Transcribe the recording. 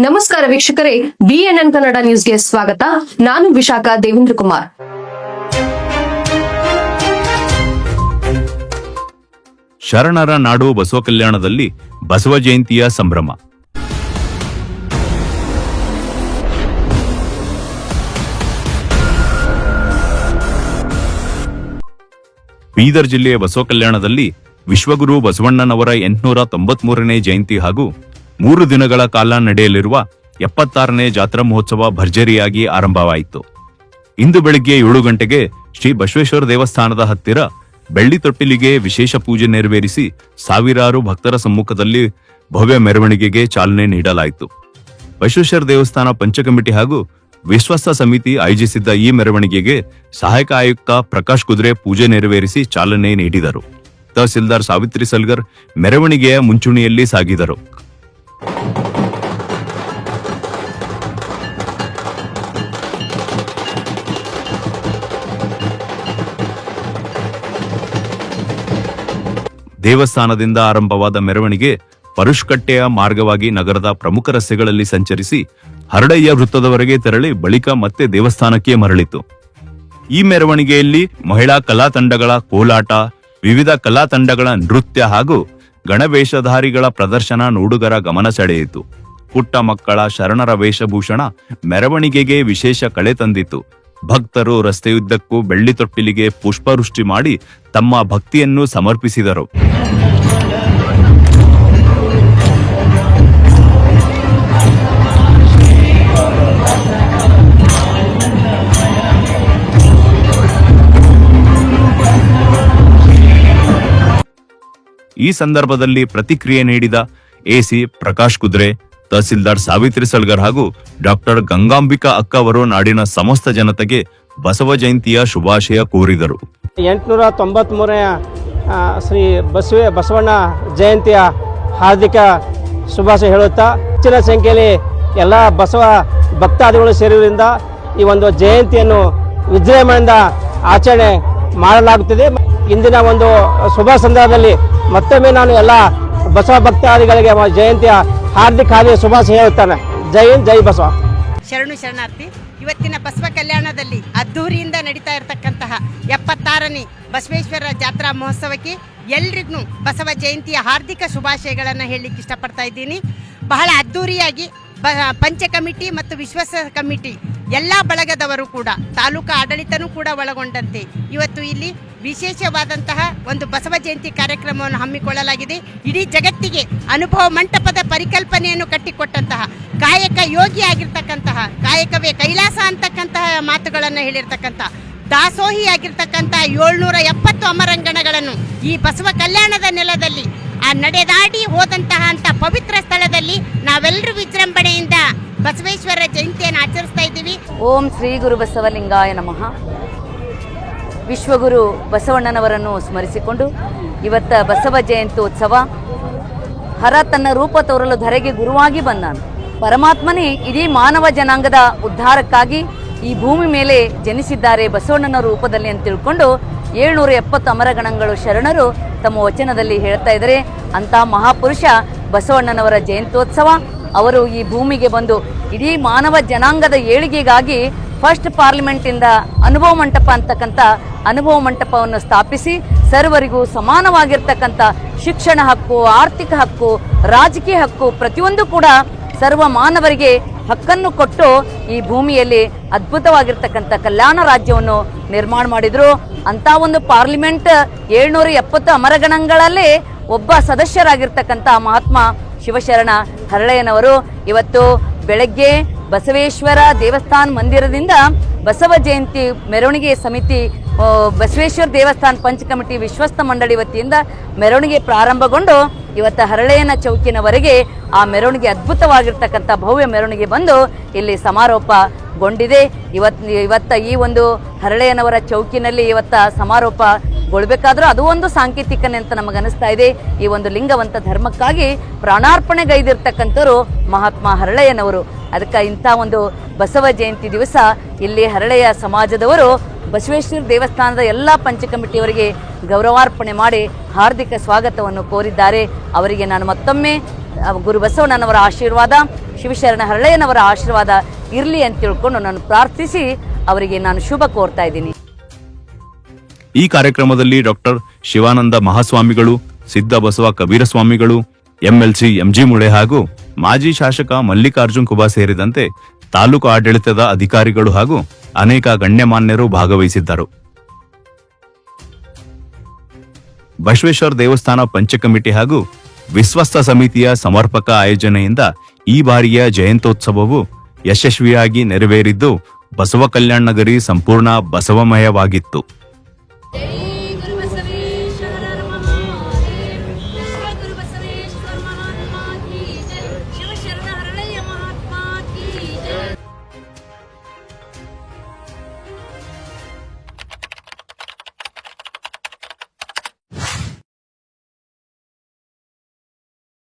ನಮಸ್ಕಾರ ವೀಕ್ಷಕರೇ, ಬಿಎನ್ಎನ್ ಕನ್ನಡ ನ್ಯೂಸ್ಗೆ ಸ್ವಾಗತ. ನಾನು ವಿಶಾಖ ದೇವೇಂದ್ರ ಕುಮಾರ್. ಶರಣರ ನಾಡು ಬಸವ ಕಲ್ಯಾಣದಲ್ಲಿ ಬಸವ ಜಯಂತಿಯ ಸಂಭ್ರಮ. ಬೀದರ್ ಜಿಲ್ಲೆಯ ಬಸವ ಕಲ್ಯಾಣದಲ್ಲಿ ವಿಶ್ವಗುರು ಬಸವಣ್ಣನವರ 893ನೇ ಜಯಂತಿ ಹಾಗೂ 3 ದಿನಗಳ ಕಾಲ ನಡೆಯಲಿರುವ 76ನೇ ಜಾತ್ರಾ ಮಹೋತ್ಸವ ಭರ್ಜರಿಯಾಗಿ ಆರಂಭವಾಯಿತು. ಇಂದು ಬೆಳಗ್ಗೆ 7 ಗಂಟೆಗೆ ಶ್ರೀ ಬಸವೇಶ್ವರ ದೇವಸ್ಥಾನದ ಹತ್ತಿರ ಬೆಳ್ಳಿ ತೊಟ್ಟಿಲಿಗೆ ವಿಶೇಷ ಪೂಜೆ ನೆರವೇರಿಸಿ ಸಾವಿರಾರು ಭಕ್ತರ ಸಮ್ಮುಖದಲ್ಲಿ ಭವ್ಯ ಮೆರವಣಿಗೆಗೆ ಚಾಲನೆ ನೀಡಲಾಯಿತು. ಬಸವೇಶ್ವರ ದೇವಸ್ಥಾನ ಪಂಚಕಮಿಟಿ ಹಾಗೂ ವಿಶ್ವಾಸ ಸಮಿತಿ ಆಯೋಜಿಸಿದ್ದ ಈ ಮೆರವಣಿಗೆಗೆ ಸಹಾಯಕ ಆಯುಕ್ತ ಪ್ರಕಾಶ್ ಕುದ್ರೆ ಪೂಜೆ ನೆರವೇರಿಸಿ ಚಾಲನೆ ನೀಡಿದರು. ತಹಸೀಲ್ದಾರ್ ಸಾವಿತ್ರಿ ಸಲ್ಗರ್ ಮೆರವಣಿಗೆಯ ಮುಂಚೂಣಿಯಲ್ಲಿ ಸಾಗಿದರು. ದೇವಸ್ಥಾನದಿಂದ ಆರಂಭವಾದ ಮೆರವಣಿಗೆ ಪರುಷ್ಕಟ್ಟೆಯ ಮಾರ್ಗವಾಗಿ ನಗರದ ಪ್ರಮುಖ ರಸ್ತೆಗಳಲ್ಲಿ ಸಂಚರಿಸಿ ಹರಡಯ್ಯ ವೃತ್ತದವರೆಗೆ ತೆರಳಿ ಬಳಿಕ ಮತ್ತೆ ದೇವಸ್ಥಾನಕ್ಕೆ ಮರಳಿತು. ಈ ಮೆರವಣಿಗೆಯಲ್ಲಿ ಮಹಿಳಾ ಕಲಾ ತಂಡಗಳ ಕೋಲಾಟ, ವಿವಿಧ ಕಲಾ ತಂಡಗಳ ನೃತ್ಯ ಹಾಗೂ ಗಣವೇಷಧಾರಿಗಳ ಪ್ರದರ್ಶನ ನೋಡುಗರ ಗಮನ ಸೆಳೆಯಿತು. ಪುಟ್ಟ ಮಕ್ಕಳ ಶರಣರ ವೇಷಭೂಷಣ ಮೆರವಣಿಗೆಗೆ ವಿಶೇಷ ಕಳೆ ತಂದಿತು. ಭಕ್ತರು ರಸ್ತೆಯುದ್ದಕ್ಕೂ ಬೆಳ್ಳಿ ತೊಟ್ಟಿಲಿಗೆ ಪುಷ್ಪವೃಷ್ಟಿ ಮಾಡಿ ತಮ್ಮ ಭಕ್ತಿಯನ್ನು ಸಮರ್ಪಿಸಿದರು. ಈ ಸಂದರ್ಭದಲ್ಲಿ ಪ್ರತಿಕ್ರಿಯೆ ನೀಡಿದ ಎಸಿ ಪ್ರಕಾಶ್ ಕುದ್ರೆ, ತಹಸೀಲ್ದಾರ್ ಸಾವಿತ್ರಿ ಸಲ್ಗರ್ ಹಾಗೂ ಡಾಕ್ಟರ್ ಗಂಗಾಂಬಿಕಾ ಅಕ್ಕ ಅವರು ನಾಡಿನ ಸಮಸ್ತ ಜನತೆಗೆ ಬಸವ ಜಯಂತಿಯ ಶುಭಾಶಯ ಕೋರಿದರು. 893ನೇ ಶ್ರೀ ಬಸವಣ್ಣ ಜಯಂತಿಯ ಹಾರ್ದಿಕ ಶುಭಾಶಯ ಹೇಳುತ್ತಾ, ಹೆಚ್ಚಿನ ಸಂಖ್ಯೆಯಲ್ಲಿ ಎಲ್ಲ ಬಸವ ಭಕ್ತಾದಿಗಳು ಸೇರುವುದರಿಂದ ಈ ಒಂದು ಜಯಂತಿಯನ್ನು ವಿಜೃಂಭಣೆಯಿಂದ ಆಚರಣೆ ಮಾಡಲಾಗುತ್ತಿದೆ. ಇಂದಿನ ಒಂದು ಶುಭ ಸಂದರ್ಭದಲ್ಲಿ ಮತ್ತೊಮ್ಮೆ ನಾನು ಎಲ್ಲ ಬಸವ ಭಕ್ತಾದಿಗಳಿಗೆ ಜಯಂತಿಯ ಹಾರ್ದಿಕ ಶುಭಾಶಯ ಹೇಳುತ್ತಾನೆ. ಜೈ ಹಿಂದ್, ಜೈ ಬಸವ. ಶರಣಾರ್ಥಿ. ಇವತ್ತಿನ ಬಸವ ಕಲ್ಯಾಣದಲ್ಲಿ ಅದ್ದೂರಿಯಿಂದ ನಡೀತಾ ಇರತಕ್ಕಂತಹ 76ನೇ ಬಸವೇಶ್ವರ ಜಾತ್ರಾ ಮಹೋತ್ಸವಕ್ಕೆ ಎಲ್ರಿಗೂ ಬಸವ ಜಯಂತಿಯ ಹಾರ್ದಿಕ ಶುಭಾಶಯಗಳನ್ನು ಹೇಳಲಿಕ್ಕೆ ಇಷ್ಟಪಡ್ತಾ ಇದ್ದೀನಿ. ಬಹಳ ಅದ್ದೂರಿಯಾಗಿ ಪಂಚ ಕಮಿಟಿ ಮತ್ತು ವಿಶ್ವಾಸ ಕಮಿಟಿ ಎಲ್ಲ ಬಳಗದವರು ಕೂಡ, ತಾಲೂಕಾ ಆಡಳಿತನೂ ಕೂಡ ಒಳಗೊಂಡಂತೆ ಇವತ್ತು ಇಲ್ಲಿ ವಿಶೇಷವಾದಂತಹ ಒಂದು ಬಸವ ಜಯಂತಿ ಕಾರ್ಯಕ್ರಮವನ್ನು ಹಮ್ಮಿಕೊಳ್ಳಲಾಗಿದೆ. ಇಡೀ ಜಗತ್ತಿಗೆ ಅನುಭವ ಮಂಟಪದ ಪರಿಕಲ್ಪನೆಯನ್ನು ಕಟ್ಟಿಕೊಟ್ಟಂತಹ, ಕಾಯಕ ಯೋಗಿ ಆಗಿರ್ತಕ್ಕಂತಹ, ಕಾಯಕವೇ ಕೈಲಾಸ ಅಂತಕ್ಕಂತಹ ಮಾತುಗಳನ್ನು ಹೇಳಿರ್ತಕ್ಕಂತಹ, ದಾಸೋಹಿ ಆಗಿರ್ತಕ್ಕಂಥ 770 ಅಮರಂಗಣಗಳನ್ನು ಈ ಬಸವ ಕಲ್ಯಾಣದ ನೆಲದಲ್ಲಿ ನಡೆದಾಡಿ ಹೋದಂತಹ ಅಂತ ಪವಿತ್ರ ಸ್ಥಳದಲ್ಲಿ ನಾವೆಲ್ಲರೂ ವಿಜೃಂಭಣೆಯಿಂದ ಬಸವೇಶ್ವರ ಜಯಂತಿಯನ್ನು ಆಚರಿಸ್ತಾ ಇದ್ದೀವಿ. ಓಂ ಶ್ರೀ ಗುರು ಬಸವಲಿಂಗಾಯ ನಮಃ. ವಿಶ್ವಗುರು ಬಸವಣ್ಣನವರನ್ನು ಸ್ಮರಿಸಿಕೊಂಡು ಇವತ್ತ ಬಸವ ಜಯಂತ್ಯೋತ್ಸವ. ಹರ ತನ್ನ ರೂಪ ತೋರಲು ಧರೆಗೆ ಗುರುವಾಗಿ ಬಂದಾನು. ಪರಮಾತ್ಮನೇ ಇಡೀ ಮಾನವ ಜನಾಂಗದ ಉದ್ಧಾರಕ್ಕಾಗಿ ಈ ಭೂಮಿ ಮೇಲೆ ಜನಿಸಿದ್ದಾರೆ ಬಸವಣ್ಣನ ರೂಪದಲ್ಲಿ ಅಂತ ತಿಳ್ಕೊಂಡು 770 ಅಮರಗಣಗಳು ಶರಣರು ತಮ್ಮ ವಚನದಲ್ಲಿ ಹೇಳ್ತಾ ಇದ್ದಾರೆ. ಅಂತ ಮಹಾಪುರುಷ ಬಸವಣ್ಣನವರ ಜಯಂತ್ಯೋತ್ಸವ. ಅವರು ಈ ಭೂಮಿಗೆ ಬಂದು ಇಡೀ ಮಾನವ ಜನಾಂಗದ ಏಳಿಗೆಗಾಗಿ ಫಸ್ಟ್ ಪಾರ್ಲಿಮೆಂಟಿಂದ ಅನುಭವ ಮಂಟಪ ಅಂತಕ್ಕಂಥ ಅನುಭವ ಮಂಟಪವನ್ನು ಸ್ಥಾಪಿಸಿ ಸರ್ವರಿಗೂ ಸಮಾನವಾಗಿರ್ತಕ್ಕಂಥ ಶಿಕ್ಷಣ ಹಕ್ಕು, ಆರ್ಥಿಕ ಹಕ್ಕು, ರಾಜಕೀಯ ಹಕ್ಕು ಪ್ರತಿಯೊಂದು ಕೂಡ ಸರ್ವ ಮಾನವರಿಗೆ ಹಕ್ಕನ್ನು ಕೊಟ್ಟು ಈ ಭೂಮಿಯಲ್ಲಿ ಅದ್ಭುತವಾಗಿರ್ತಕ್ಕಂಥ ಕಲ್ಯಾಣ ರಾಜ್ಯವನ್ನು ನಿರ್ಮಾಣ ಮಾಡಿದ್ರು. ಅಂತ ಒಂದು ಪಾರ್ಲಿಮೆಂಟ್ 770 ಅಮರಗಣಗಳಲ್ಲಿ ಒಬ್ಬ ಸದಸ್ಯರಾಗಿರ್ತಕ್ಕಂಥ ಮಹಾತ್ಮ ಶಿವಶರಣ ಹರಳಯ್ಯನವರು ಇವತ್ತು ಬೆಳಗ್ಗೆ ಬಸವೇಶ್ವರ ದೇವಸ್ಥಾನ ಮಂದಿರದಿಂದ ಬಸವ ಜಯಂತಿ ಮೆರವಣಿಗೆ ಸಮಿತಿ, ಬಸವೇಶ್ವರ ದೇವಸ್ಥಾನ ಪಂಚ ಕಮಿಟಿ ವಿಶ್ವಸ್ತ ಮಂಡಳಿ ವತಿಯಿಂದ ಮೆರವಣಿಗೆ ಪ್ರಾರಂಭಗೊಂಡು ಇವತ್ತು ಹರಳಯ್ಯನ ಚೌಕಿನವರೆಗೆ ಆ ಮೆರವಣಿಗೆ ಅದ್ಭುತವಾಗಿರ್ತಕ್ಕಂಥ ಭವ್ಯ ಮೆರವಣಿಗೆ ಬಂದು ಇಲ್ಲಿ ಸಮಾರೋಪಗೊಂಡಿದೆ. ಇವತ್ತ ಈ ಒಂದು ಹರಳಯ್ಯನವರ ಚೌಕಿನಲ್ಲಿ ಇವತ್ತ ಸಮಾರೋಪಗೊಳ್ಬೇಕಾದ್ರೂ ಅದು ಒಂದು ಸಾಂಕೇತಿಕನೆ ಅಂತ ನಮಗನಿಸ್ತಾ ಇದೆ. ಈ ಒಂದು ಲಿಂಗವಂತ ಧರ್ಮಕ್ಕಾಗಿ ಪ್ರಾಣಾರ್ಪಣೆಗೈದಿರ್ತಕ್ಕಂಥವ್ರು ಮಹಾತ್ಮ ಹರಳಯ್ಯನವರು. ಅದಕ್ಕೆ ಇಂಥ ಒಂದು ಬಸವ ಜಯಂತಿ ದಿವಸ ಇಲ್ಲಿ ಹರಳಯ್ಯ ಸಮಾಜದವರು ಬಸವೇಶ್ವರ ದೇವಸ್ಥಾನದ ಎಲ್ಲ ಪಂಚ ಕಮಿಟಿಯವರಿಗೆ ಗೌರವಾರ್ಪಣೆ ಮಾಡಿ ಹಾರ್ದಿಕ ಸ್ವಾಗತವನ್ನು ಕೋರಿದ್ದಾರೆ. ಅವರಿಗೆ ನಾನು ಮತ್ತೊಮ್ಮೆ ಗುರು ಬಸವಣ್ಣನವರ ಆಶೀರ್ವಾದ, ಶಿವಶರಣ ಹರಳೆಯನವರ ಆಶೀರ್ವಾದ ಇರಲಿ ಅಂತ ತಿಳ್ಕೊಂಡು ನಾನು ಪ್ರಾರ್ಥಿಸಿ ಅವರಿಗೆ ನಾನು ಶುಭ ಕೋರ್ತಾ ಇದ್ದೀನಿ. ಈ ಕಾರ್ಯಕ್ರಮದಲ್ಲಿ ಡಾಕ್ಟರ್ ಶಿವಾನಂದ ಮಹಾಸ್ವಾಮಿಗಳು, ಸಿದ್ಧ ಬಸವ ಕಬೀರ ಸ್ವಾಮಿಗಳು, ಎಂಎಲ್ಸಿ ಎಂಜಿ ಮುಳೆ ಹಾಗೂ ಮಾಜಿ ಶಾಸಕ ಮಲ್ಲಿಕಾರ್ಜುನ್ ಕುಬಾ ಸೇರಿದಂತೆ ತಾಲೂಕು ಆಡಳಿತದ ಅಧಿಕಾರಿಗಳು ಹಾಗೂ ಅನೇಕ ಗಣ್ಯಮಾನ್ಯರು ಭಾಗವಹಿಸಿದ್ದರು. ಬಸವೇಶ್ವರ ದೇವಸ್ಥಾನ ಪಂಚ ಕಮಿಟಿ ಹಾಗೂ ವಿಶ್ವಸ್ತ ಸಮಿತಿಯ ಸಮರ್ಪಕ ಆಯೋಜನೆಯಿಂದ ಈ ಬಾರಿಯ ಜಯಂತ್ಯೋತ್ಸವವು ಯಶಸ್ವಿಯಾಗಿ ನೆರವೇರಿದ್ದು ಬಸವ ಕಲ್ಯಾಣ ನಗರಿ ಸಂಪೂರ್ಣ ಬಸವಮಯವಾಗಿತ್ತು.